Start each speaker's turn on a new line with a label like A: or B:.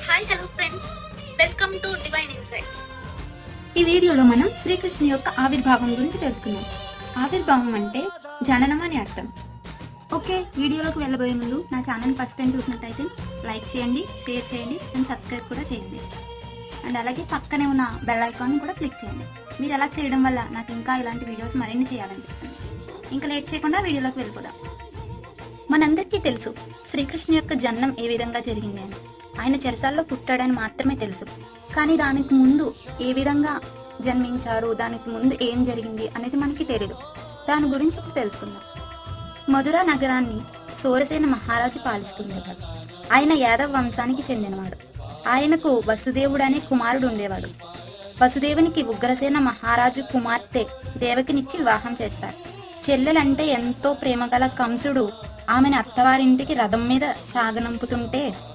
A: Hi hello friends, welcome to divine insights.
B: ఈ వీడియోలో మనం శ్రీకృష్ణుని యొక్క ఆవిర్భావం గురించి తెలుసుకుందాం. ఆవిర్భావం అంటే జననం అని అర్థం. ఓకే, వీడియోలోకి వెళ్ళబోయే ముందు నా ఛానల్ ఫస్ట్ టైం చూసినట్టయితే లైక్ చేయండి, షేర్ చేయండి అండ్ సబ్స్క్రైబ్ కూడా చేయండి. అండ్ అలాగే పక్కనే ఉన్న బెల్ ఐకాన్ కూడా క్లిక్ చేయండి. మీరు అలా చేయడం వల్ల నాకు ఇంకా ఇలాంటి వీడియోస్ మరిన్ని చేయాలనిపిస్తుంది. ఇంకా లేట్ చేయకుండా వీడియోలోకి వెళ్ళిపోదాం. మనందరికీ తెలుసు శ్రీకృష్ణ యొక్క జననం ఏ విధంగా జరిగింది అని. ఆయన చెరసాల్లో పుట్టాడని మాత్రమే తెలుసు. కానీ దానికి ముందు ఏ విధంగా జన్మించారు, దానికి ముందు ఏం జరిగింది అనేది మనకి తెలియదు. దాని గురించి ఇప్పుడు తెలుసుకుందాం. మధుర నగరాన్ని సూరసేన మహారాజు పాలిస్తుండేవాడు. ఆయన యాదవ వంశానికి చెందినవాడు. ఆయనకు వసుదేవుడు అనే కుమారుడు ఉండేవాడు. వసుదేవునికి ఉగ్రసేన మహారాజు కుమార్తె దేవకినిచ్చి వివాహం చేస్తారు. చెల్లెలంటే ఎంతో ప్రేమగల కంసుడు ఆమెను అత్తవారింటికి రథం మీద సాగనంపుతుంటే